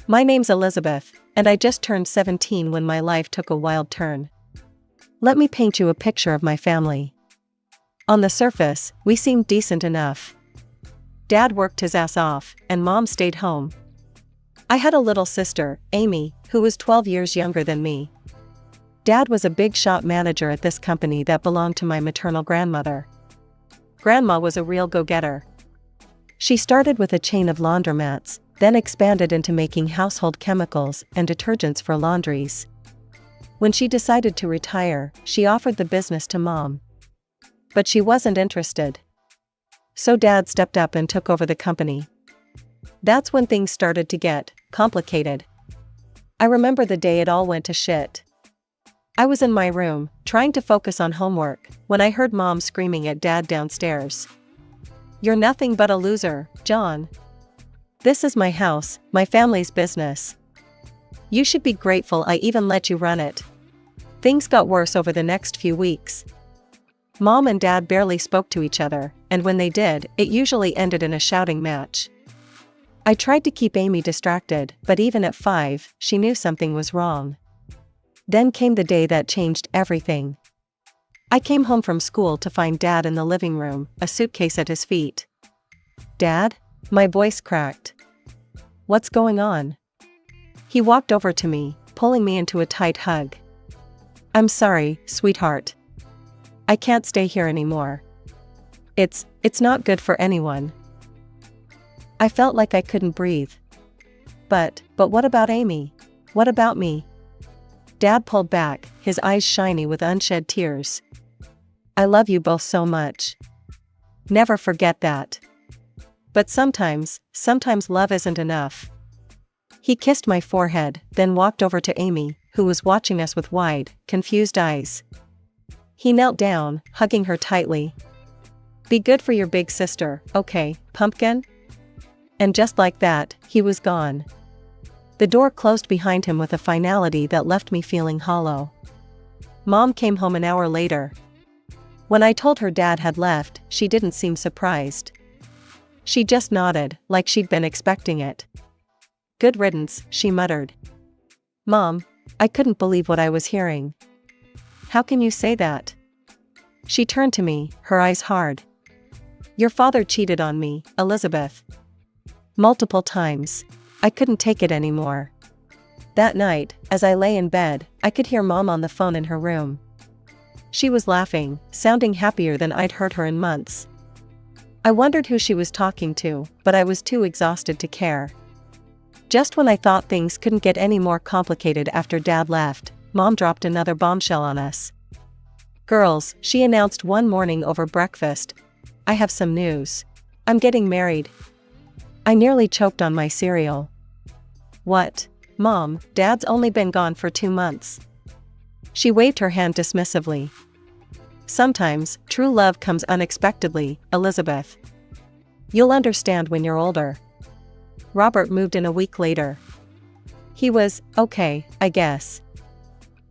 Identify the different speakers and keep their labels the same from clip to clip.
Speaker 1: My name's Elizabeth, and I just turned 17 when my life took a wild turn. Let me paint you a picture of my family. On the surface, we seemed decent enough. Dad worked his ass off, and Mom stayed home. I had a little sister, Amy, who was 12 years younger than me. Dad was a big shop manager at this company that belonged to my maternal grandmother. Grandma was a real go-getter. She started with a chain of laundromats, then expanded into making household chemicals and detergents for laundries. When she decided to retire, she offered the business to Mom. But she wasn't interested. So Dad stepped up and took over the company. That's when things started to get complicated. I remember the day it all went to shit. I was in my room, trying to focus on homework, when I heard Mom screaming at Dad downstairs. "You're nothing but a loser, John. This is my house, my family's business. You should be grateful I even let you run it." Things got worse over the next few weeks. Mom and Dad barely spoke to each other, and when they did, it usually ended in a shouting match. I tried to keep Amy distracted, but even at 5, she knew something was wrong. Then came the day that changed everything. I came home from school to find Dad in the living room, a suitcase at his feet. "Dad?" My voice cracked. "What's going on?" He walked over to me, pulling me into a tight hug. "I'm sorry, sweetheart. I can't stay here anymore. It's not good for anyone." I felt like I couldn't breathe. But what about Amy? What about me? Dad pulled back, his eyes shiny with unshed tears. "I love you both so much. Never forget that. But sometimes love isn't enough." He kissed my forehead, then walked over to Amy, who was watching us with wide, confused eyes. He knelt down, hugging her tightly. "Be good for your big sister, okay, pumpkin?" And just like that, he was gone. The door closed behind him with a finality that left me feeling hollow. Mom came home an hour later. When I told her Dad had left, she didn't seem surprised. She just nodded, like she'd been expecting it. "Good riddance," she muttered. "Mom, I couldn't believe what I was hearing." "How can you say that?" She turned to me, her eyes hard. "Your father cheated on me, Elizabeth. Multiple times. I couldn't take it anymore." That night, as I lay in bed, I could hear Mom on the phone in her room. She was laughing, sounding happier than I'd heard her in months. I wondered who she was talking to, but I was too exhausted to care. Just when I thought things couldn't get any more complicated after Dad left, Mom dropped another bombshell on us. "Girls," she announced one morning over breakfast, "I have some news. I'm getting married." I nearly choked on my cereal. "What? Mom, Dad's only been gone for 2 months." She waved her hand dismissively. "Sometimes, true love comes unexpectedly, Elizabeth. You'll understand when you're older." Robert moved in a week later. He was, okay, I guess.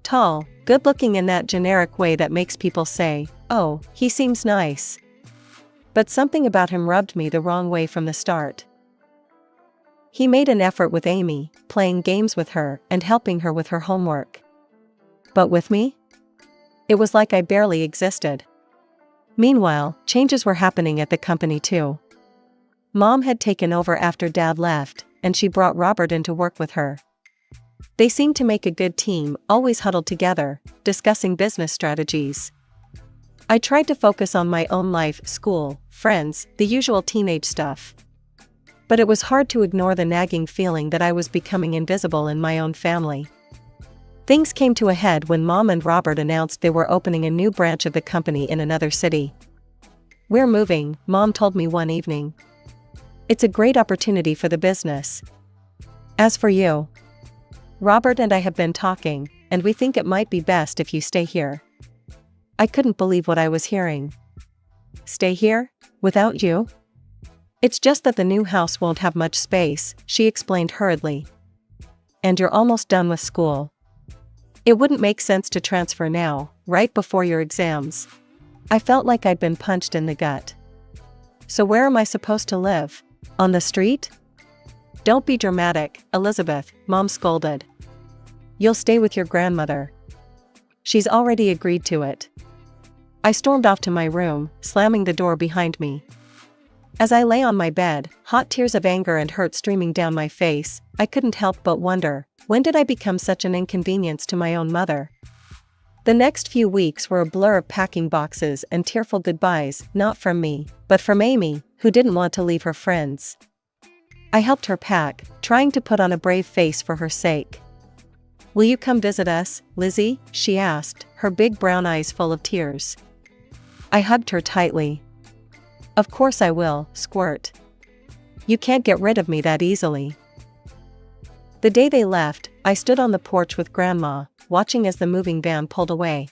Speaker 1: Tall, good-looking in that generic way that makes people say, "Oh, he seems nice." But something about him rubbed me the wrong way from the start. He made an effort with Amy, playing games with her and helping her with her homework. But with me? It was like I barely existed. Meanwhile, changes were happening at the company too. Mom had taken over after Dad left, and she brought Robert in to work with her. They seemed to make a good team, always huddled together, discussing business strategies. I tried to focus on my own life, school, friends, the usual teenage stuff. But it was hard to ignore the nagging feeling that I was becoming invisible in my own family. Things came to a head when Mom and Robert announced they were opening a new branch of the company in another city. "We're moving," Mom told me one evening. "It's a great opportunity for the business. As for you, Robert and I have been talking, and we think it might be best if you stay here." I couldn't believe what I was hearing. "Stay here? Without you?" "It's just that the new house won't have much space," she explained hurriedly. "And you're almost done with school. It wouldn't make sense to transfer now, right before your exams." I felt like I'd been punched in the gut. "So where am I supposed to live? On the street?" Don't be dramatic, Elizabeth, Mom scolded. You'll stay with your grandmother. She's already agreed to it. I stormed off to my room, slamming the door behind me. As I lay on my bed, hot tears of anger and hurt streaming down my face, I couldn't help but wonder, when did I become such an inconvenience to my own mother? The next few weeks were a blur of packing boxes and tearful goodbyes, not from me, but from Amy, who didn't want to leave her friends. I helped her pack, trying to put on a brave face for her sake. Will you come visit us, Lizzie? She asked, her big brown eyes full of tears. I hugged her tightly. Of course I will, squirt. You can't get rid of me that easily. The day they left, I stood on the porch with Grandma, watching as the moving van pulled away.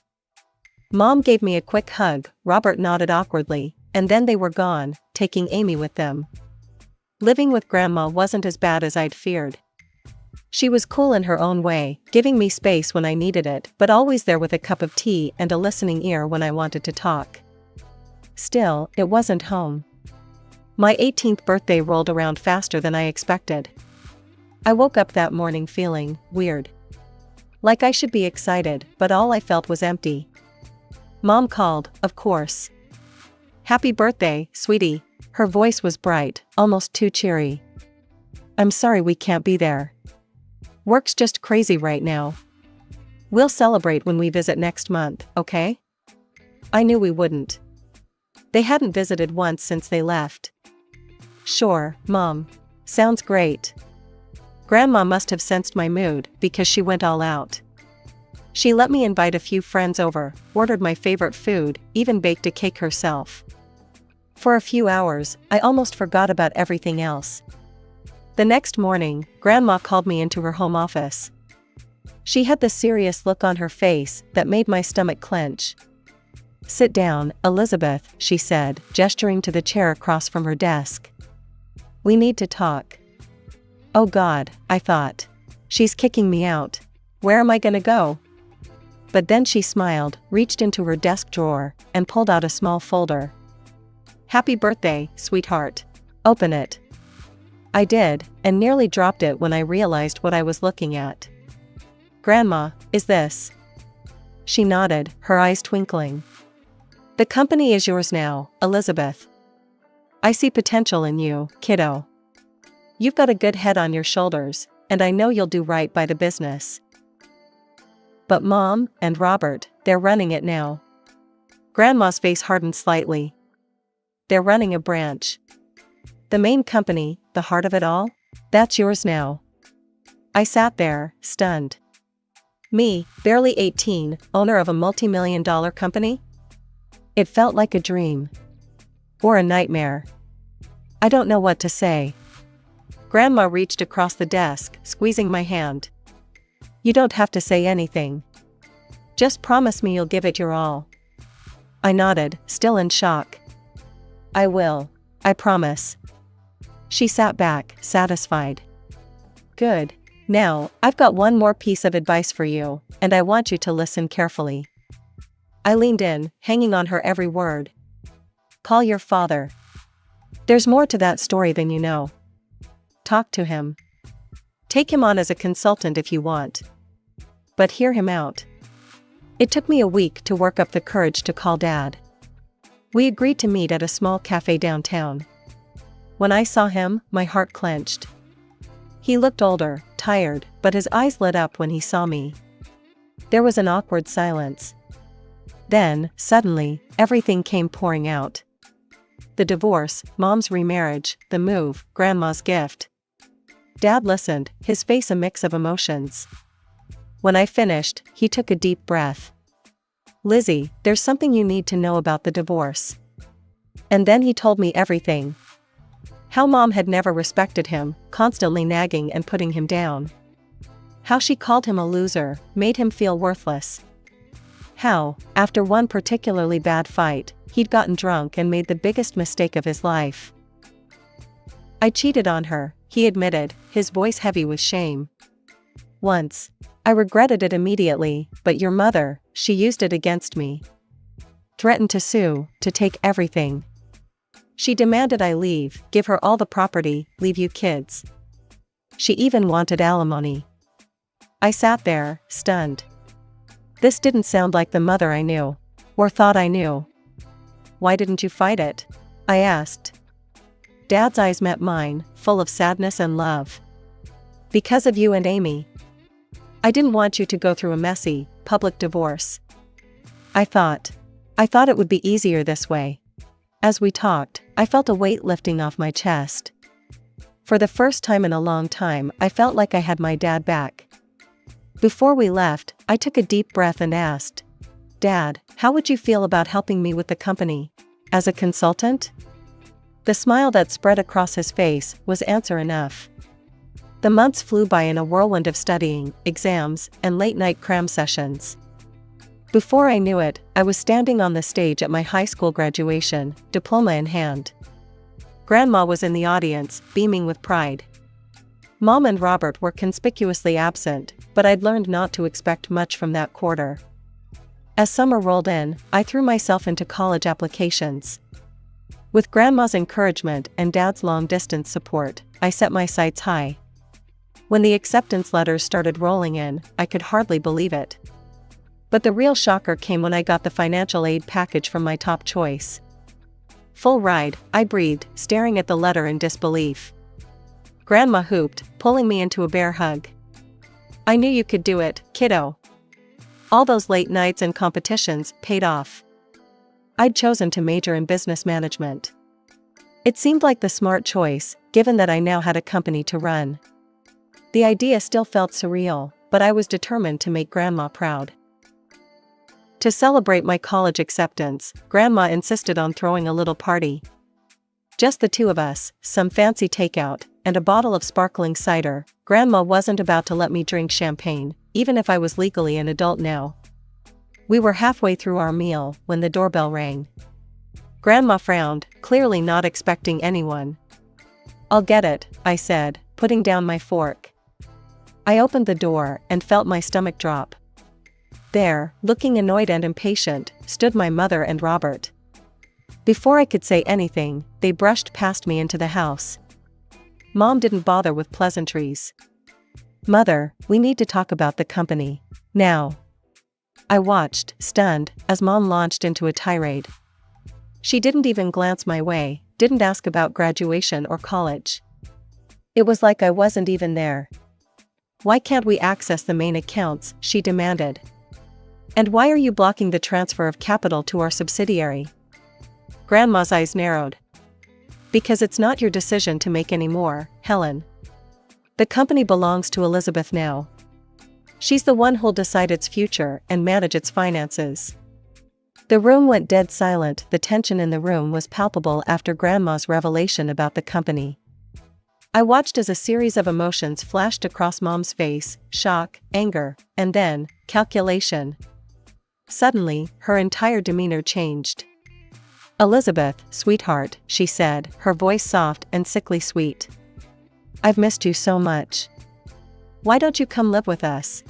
Speaker 1: Mom gave me a quick hug, Robert nodded awkwardly, and then they were gone, taking Amy with them. Living with Grandma wasn't as bad as I'd feared. She was cool in her own way, giving me space when I needed it, but always there with a cup of tea and a listening ear when I wanted to talk. Still, it wasn't home. My 18th birthday rolled around faster than I expected. I woke up that morning feeling weird. Like I should be excited, but all I felt was empty. Mom called, of course. Happy birthday, sweetie. Her voice was bright, almost too cheery. I'm sorry we can't be there. Work's just crazy right now. We'll celebrate when we visit next month, okay? I knew we wouldn't. They hadn't visited once since they left. Sure, Mom. Sounds great. Grandma must have sensed my mood because she went all out. She let me invite a few friends over, ordered my favorite food, even baked a cake herself. For a few hours, I almost forgot about everything else. The next morning, Grandma called me into her home office. She had the serious look on her face that made my stomach clench. Sit down, Elizabeth, she said, gesturing to the chair across from her desk. We need to talk. Oh God, I thought. She's kicking me out. Where am I gonna go? But then she smiled, reached into her desk drawer, and pulled out a small folder. Happy birthday, sweetheart. Open it. I did, and nearly dropped it when I realized what I was looking at. Grandma, is this? She nodded, her eyes twinkling. The company is yours now, Elizabeth. I see potential in you, kiddo. You've got a good head on your shoulders, and I know you'll do right by the business. But Mom and Robert, they're running it now. Grandma's face hardened slightly. They're running a branch. The main company, the heart of it all, that's yours now. I sat there, stunned. Me, barely 18, owner of a multi-million-dollar company? It felt like a dream. Or a nightmare. I don't know what to say. Grandma reached across the desk, squeezing my hand. You don't have to say anything. Just promise me you'll give it your all. I nodded, still in shock. I will. I promise. She sat back, satisfied. Good. Now, I've got one more piece of advice for you, and I want you to listen carefully. I leaned in, hanging on her every word. Call your father. There's more to that story than you know. Talk to him. Take him on as a consultant if you want. But hear him out. It took me a week to work up the courage to call Dad. We agreed to meet at a small cafe downtown. When I saw him, my heart clenched. He looked older, tired, but his eyes lit up when he saw me. There was an awkward silence. Then, suddenly, everything came pouring out. The divorce, Mom's remarriage, the move, Grandma's gift. Dad listened, his face a mix of emotions. When I finished, he took a deep breath. Lizzie, there's something you need to know about the divorce. And then he told me everything. How Mom had never respected him, constantly nagging and putting him down. How she called him a loser, made him feel worthless. How, after one particularly bad fight, he'd gotten drunk and made the biggest mistake of his life. I cheated on her, he admitted, his voice heavy with shame. Once. I regretted it immediately, but your mother, she used it against me. Threatened to sue, to take everything. She demanded I leave, give her all the property, leave you kids. She even wanted alimony. I sat there, stunned. This didn't sound like the mother I knew. Or thought I knew. Why didn't you fight it? I asked. Dad's eyes met mine, full of sadness and love. Because of you and Amy. I didn't want you to go through a messy, public divorce. I thought it would be easier this way. As we talked, I felt a weight lifting off my chest. For the first time in a long time, I felt like I had my dad back. Before we left, I took a deep breath and asked, Dad, how would you feel about helping me with the company? As a consultant? The smile that spread across his face was answer enough. The months flew by in a whirlwind of studying, exams, and late-night cram sessions. Before I knew it, I was standing on the stage at my high school graduation, diploma in hand. Grandma was in the audience, beaming with pride. Mom and Robert were conspicuously absent, but I'd learned not to expect much from that quarter. As summer rolled in, I threw myself into college applications. With Grandma's encouragement and Dad's long-distance support, I set my sights high. When the acceptance letters started rolling in, I could hardly believe it. But the real shocker came when I got the financial aid package from my top choice. Full ride, I breathed, staring at the letter in disbelief. Grandma whooped, pulling me into a bear hug. I knew you could do it, kiddo. All those late nights and competitions paid off. I'd chosen to major in business management. It seemed like the smart choice, given that I now had a company to run. The idea still felt surreal, but I was determined to make Grandma proud. To celebrate my college acceptance, Grandma insisted on throwing a little party. Just the two of us, some fancy takeout, and a bottle of sparkling cider. Grandma wasn't about to let me drink champagne, even if I was legally an adult now. We were halfway through our meal when the doorbell rang. Grandma frowned, clearly not expecting anyone. I'll get it, I said, putting down my fork. I opened the door and felt my stomach drop. There, looking annoyed and impatient, stood my mother and Robert. Before I could say anything, they brushed past me into the house. Mom didn't bother with pleasantries. Mother, we need to talk about the company. Now. I watched, stunned, as Mom launched into a tirade. She didn't even glance my way, didn't ask about graduation or college. It was like I wasn't even there. Why can't we access the main accounts, she demanded. And why are you blocking the transfer of capital to our subsidiary? Grandma's eyes narrowed. Because it's not your decision to make anymore, Helen. The company belongs to Elizabeth now. She's the one who'll decide its future and manage its finances. The room went dead silent. The tension in the room was palpable after Grandma's revelation about the company. I watched as a series of emotions flashed across Mom's face, shock, anger, and then, calculation. Suddenly, her entire demeanor changed. Elizabeth, sweetheart, she said, her voice soft and sickly sweet. I've missed you so much. Why don't you come live with us?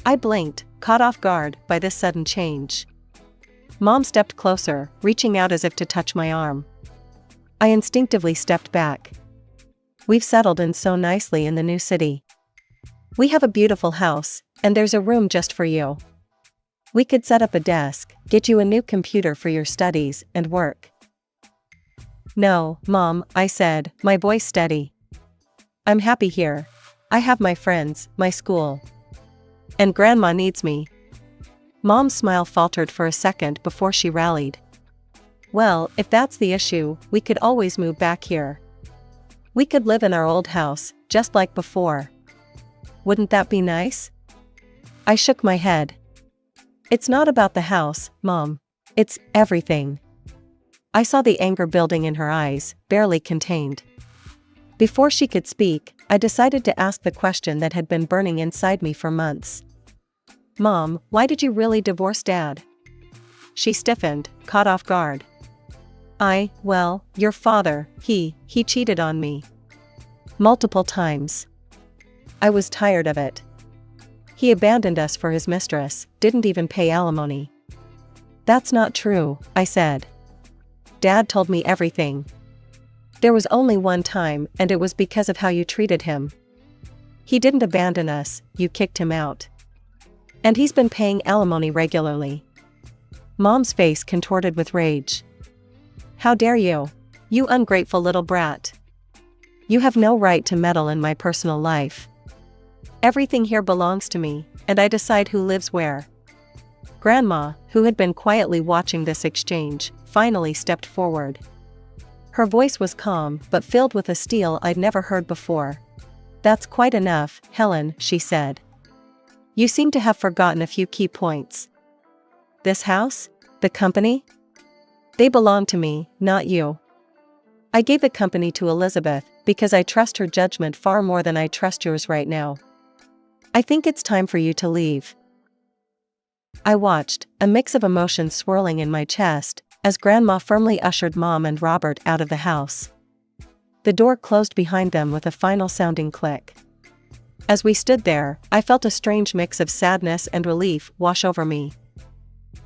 Speaker 1: I blinked, caught off guard by this sudden change. Mom stepped closer, reaching out as if to touch my arm. I instinctively stepped back. We've settled in so nicely in the new city. We have a beautiful house, and there's a room just for you. We could set up a desk, get you a new computer for your studies and work. No, Mom, I said, my voice steady. I'm happy here. I have my friends, my school. And Grandma needs me. Mom's smile faltered for a second before she rallied. Well, if that's the issue, we could always move back here. We could live in our old house, just like before. Wouldn't that be nice? I shook my head. It's not about the house, Mom. It's everything. I saw the anger building in her eyes, barely contained. Before she could speak, I decided to ask the question that had been burning inside me for months. Mom, why did you really divorce Dad? She stiffened, caught off guard. Well, your father, he cheated on me. Multiple times. I was tired of it. He abandoned us for his mistress, didn't even pay alimony. That's not true, I said. Dad told me everything. There was only one time, and it was because of how you treated him. He didn't abandon us, you kicked him out. And he's been paying alimony regularly. Mom's face contorted with rage. How dare you? You ungrateful little brat. You have no right to meddle in my personal life. Everything here belongs to me, and I decide who lives where. Grandma, who had been quietly watching this exchange, finally stepped forward. Her voice was calm but filled with a steel I'd never heard before. That's quite enough, Helen, she said. You seem to have forgotten a few key points. This house? The company? They belong to me, not you. I gave the company to Elizabeth because I trust her judgment far more than I trust yours right now. I think it's time for you to leave. I watched, a mix of emotions swirling in my chest, as Grandma firmly ushered Mom and Robert out of the house. The door closed behind them with a final sounding click. As we stood there, I felt a strange mix of sadness and relief wash over me.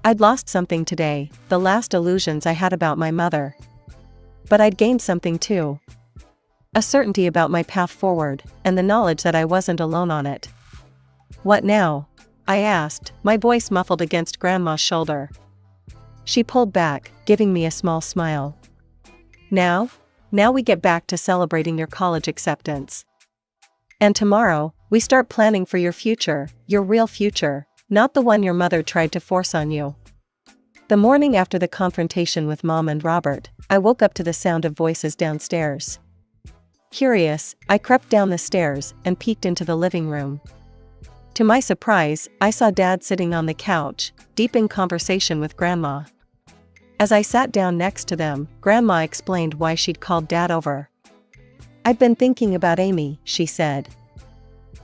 Speaker 1: I'd lost something today, the last illusions I had about my mother. But I'd gained something too. A certainty about my path forward, and the knowledge that I wasn't alone on it. What now? I asked, my voice muffled against Grandma's shoulder. She pulled back, giving me a small smile. Now we get back to celebrating your college acceptance. And tomorrow, we start planning for your future, your real future, not the one your mother tried to force on you. The morning after the confrontation with Mom and Robert, I woke up to the sound of voices downstairs. Curious, I crept down the stairs and peeked into the living room. To my surprise, I saw Dad sitting on the couch, deep in conversation with Grandma. As I sat down next to them, Grandma explained why she'd called Dad over. I'd been thinking about Amy, she said.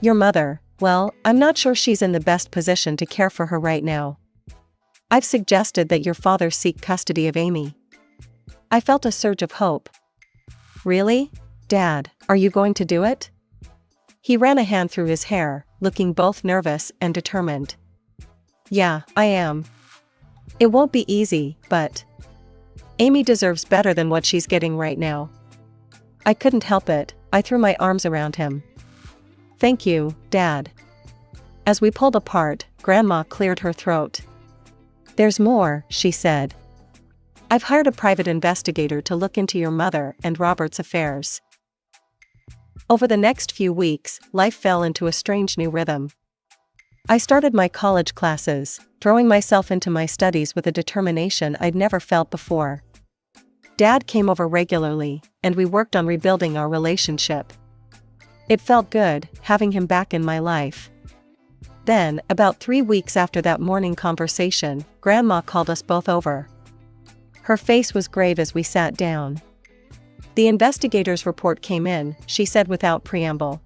Speaker 1: Your mother, well, I'm not sure she's in the best position to care for her right now. I've suggested that your father seek custody of Amy. I felt a surge of hope. Really? Dad, are you going to do it? He ran a hand through his hair, looking both nervous and determined. Yeah, I am. It won't be easy, but Amy deserves better than what she's getting right now. I couldn't help it, I threw my arms around him. Thank you, Dad. As we pulled apart, Grandma cleared her throat. There's more, she said. I've hired a private investigator to look into your mother and Robert's affairs. Over the next few weeks, life fell into a strange new rhythm. I started my college classes, throwing myself into my studies with a determination I'd never felt before. Dad came over regularly, and we worked on rebuilding our relationship. It felt good, having him back in my life. Then, about 3 weeks after that morning conversation, Grandma called us both over. Her face was grave as we sat down. The investigator's report came in, she said without preamble.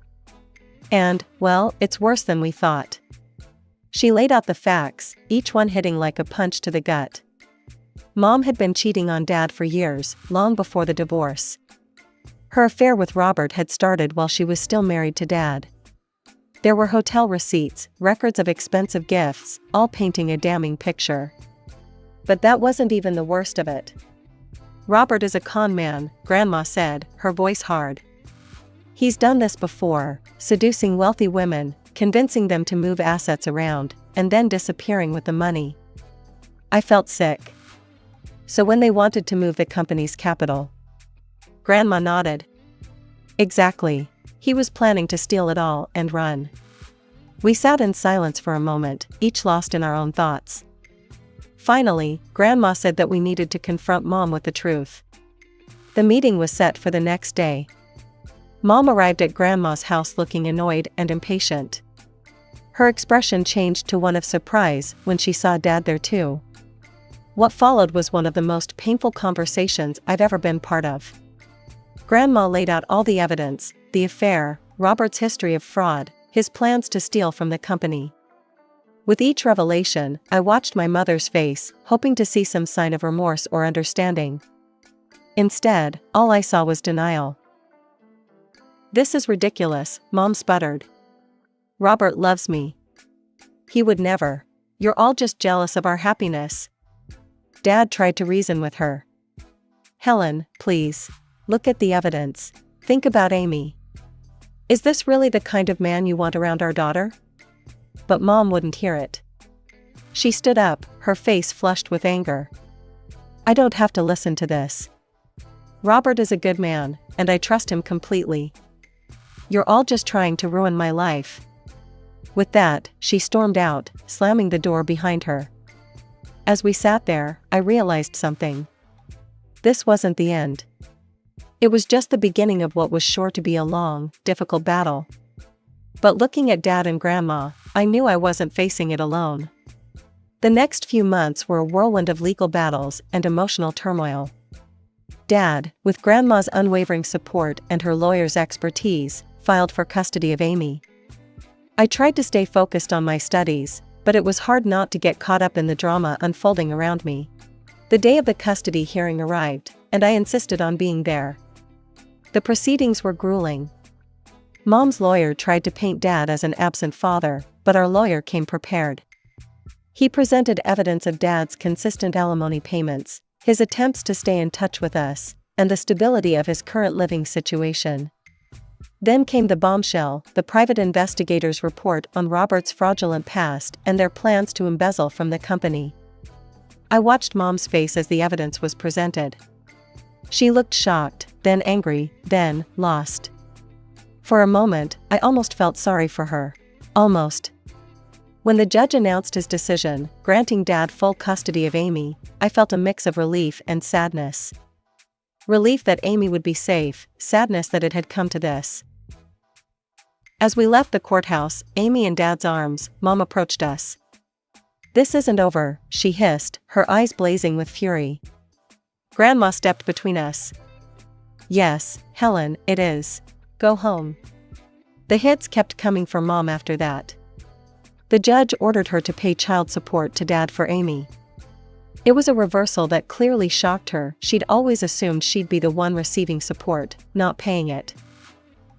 Speaker 1: And, well, it's worse than we thought. She laid out the facts, each one hitting like a punch to the gut. Mom had been cheating on Dad for years, long before the divorce. Her affair with Robert had started while she was still married to Dad. There were hotel receipts, records of expensive gifts, all painting a damning picture. But that wasn't even the worst of it. Robert is a con man, Grandma said, her voice hard. He's done this before, seducing wealthy women, convincing them to move assets around, and then disappearing with the money. I felt sick. So when they wanted to move the company's capital? Grandma nodded. Exactly. He was planning to steal it all and run. We sat in silence for a moment, each lost in our own thoughts. Finally, Grandma said that we needed to confront Mom with the truth. The meeting was set for the next day. Mom arrived at Grandma's house looking annoyed and impatient. Her expression changed to one of surprise when she saw Dad there too. What followed was one of the most painful conversations I've ever been part of. Grandma laid out all the evidence, the affair, Robert's history of fraud, his plans to steal from the company. With each revelation, I watched my mother's face, hoping to see some sign of remorse or understanding. Instead, all I saw was denial. This is ridiculous, Mom sputtered. Robert loves me. He would never. You're all just jealous of our happiness. Dad tried to reason with her. Helen, please. Look at the evidence. Think about Amy. Is this really the kind of man you want around our daughter? But Mom wouldn't hear it. She stood up, her face flushed with anger. I don't have to listen to this. Robert is a good man, and I trust him completely. You're all just trying to ruin my life. With that, she stormed out, slamming the door behind her. As we sat there, I realized something. This wasn't the end. It was just the beginning of what was sure to be a long, difficult battle. But looking at Dad and Grandma, I knew I wasn't facing it alone. The next few months were a whirlwind of legal battles and emotional turmoil. Dad, with Grandma's unwavering support and her lawyer's expertise, filed for custody of Amy. I tried to stay focused on my studies, but it was hard not to get caught up in the drama unfolding around me. The day of the custody hearing arrived, and I insisted on being there. The proceedings were grueling. Mom's lawyer tried to paint Dad as an absent father, but our lawyer came prepared. He presented evidence of Dad's consistent alimony payments, his attempts to stay in touch with us, and the stability of his current living situation. Then came the bombshell, the private investigator's report on Robert's fraudulent past and their plans to embezzle from the company. I watched Mom's face as the evidence was presented. She looked shocked, then angry, then lost. For a moment, I almost felt sorry for her. Almost. When the judge announced his decision, granting Dad full custody of Amy, I felt a mix of relief and sadness. Relief that Amy would be safe, sadness that it had come to this. As we left the courthouse, Amy in Dad's arms, Mom approached us. "This isn't over," she hissed, her eyes blazing with fury. Grandma stepped between us. "Yes, Helen, it is. Go home." The hits kept coming for Mom after that. The judge ordered her to pay child support to Dad for Amy. It was a reversal that clearly shocked her. She'd always assumed she'd be the one receiving support, not paying it.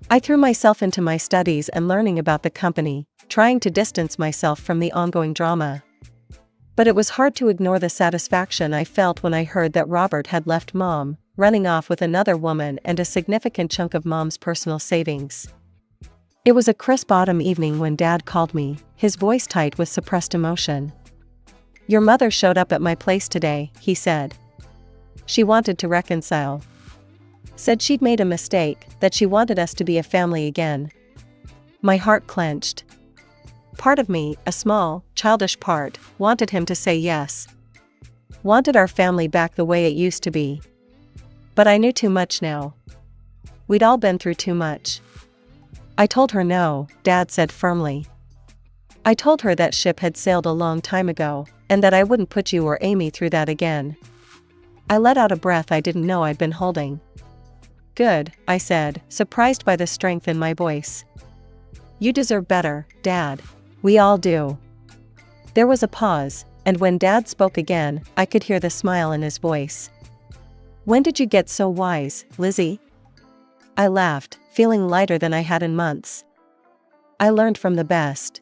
Speaker 1: I threw myself into my studies and learning about the company, trying to distance myself from the ongoing drama. But it was hard to ignore the satisfaction I felt when I heard that Robert had left Mom, running off with another woman and a significant chunk of Mom's personal savings. It was a crisp autumn evening when Dad called me, his voice tight with suppressed emotion. "Your mother showed up at my place today," he said. "She wanted to reconcile. Said she'd made a mistake, that she wanted us to be a family again." My heart clenched. Part of me, a small, childish part, wanted him to say yes. Wanted our family back the way it used to be. But I knew too much now. We'd all been through too much. I told her no, Dad said firmly. I told her that ship had sailed a long time ago, and that I wouldn't put you or Amy through that again. I let out a breath I didn't know I'd been holding. "Good," I said, surprised by the strength in my voice. "You deserve better, Dad. We all do." There was a pause, and when Dad spoke again, I could hear the smile in his voice. "When did you get so wise, Lizzie?" I laughed, feeling lighter than I had in months. "I learned from the best."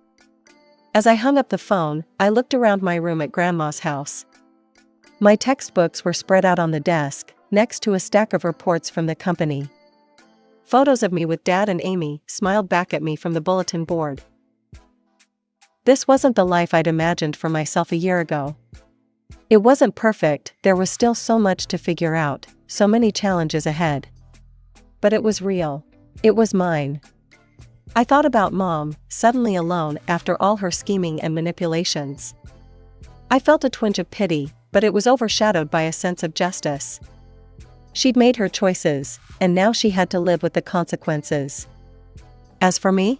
Speaker 1: As I hung up the phone, I looked around my room at Grandma's house. My textbooks were spread out on the desk, next to a stack of reports from the company. Photos of me with Dad and Amy smiled back at me from the bulletin board. This wasn't the life I'd imagined for myself a year ago. It wasn't perfect, there was still so much to figure out, so many challenges ahead. But it was real. It was mine. I thought about Mom, suddenly alone after all her scheming and manipulations. I felt a twinge of pity, but it was overshadowed by a sense of justice. She'd made her choices, and now she had to live with the consequences. As for me,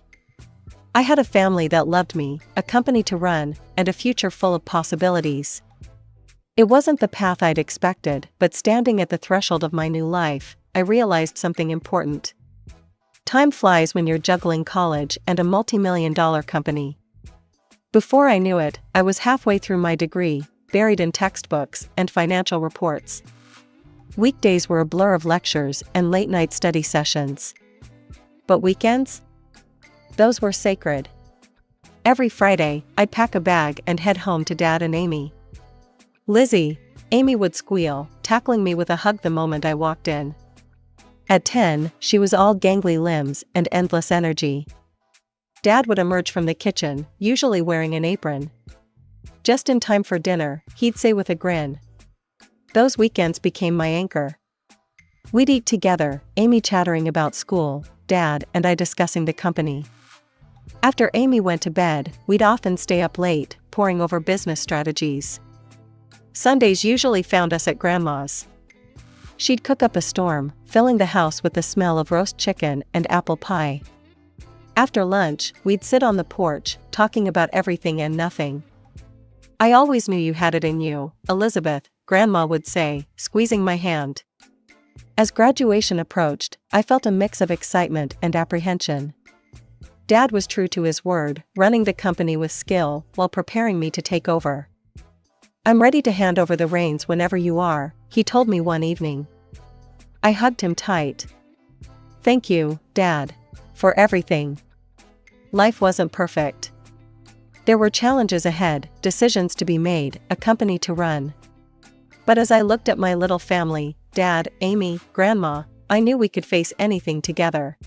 Speaker 1: I had a family that loved me, a company to run, and a future full of possibilities. It wasn't the path I'd expected, but standing at the threshold of my new life, I realized something important. Time flies when you're juggling college and a multi-million-dollar company. Before I knew it, I was halfway through my degree, buried in textbooks and financial reports. Weekdays were a blur of lectures and late-night study sessions. But weekends? Those were sacred. Every Friday, I'd pack a bag and head home to Dad and Amy. "Lizzie," Amy would squeal, tackling me with a hug the moment I walked in. At 10, she was all gangly limbs and endless energy. Dad would emerge from the kitchen, usually wearing an apron. "Just in time for dinner," he'd say with a grin. Those weekends became my anchor. We'd eat together, Amy chattering about school, Dad and I discussing the company. After Amy went to bed, we'd often stay up late, poring over business strategies. Sundays usually found us at Grandma's. She'd cook up a storm, filling the house with the smell of roast chicken and apple pie. After lunch, we'd sit on the porch, talking about everything and nothing. "I always knew you had it in you, Elizabeth," Grandma would say, squeezing my hand. As graduation approached, I felt a mix of excitement and apprehension. Dad was true to his word, running the company with skill while preparing me to take over. "I'm ready to hand over the reins whenever you are," he told me one evening. I hugged him tight. "Thank you, Dad, for everything." Life wasn't perfect. There were challenges ahead, decisions to be made, a company to run. But as I looked at my little family, Dad, Amy, Grandma, I knew we could face anything together.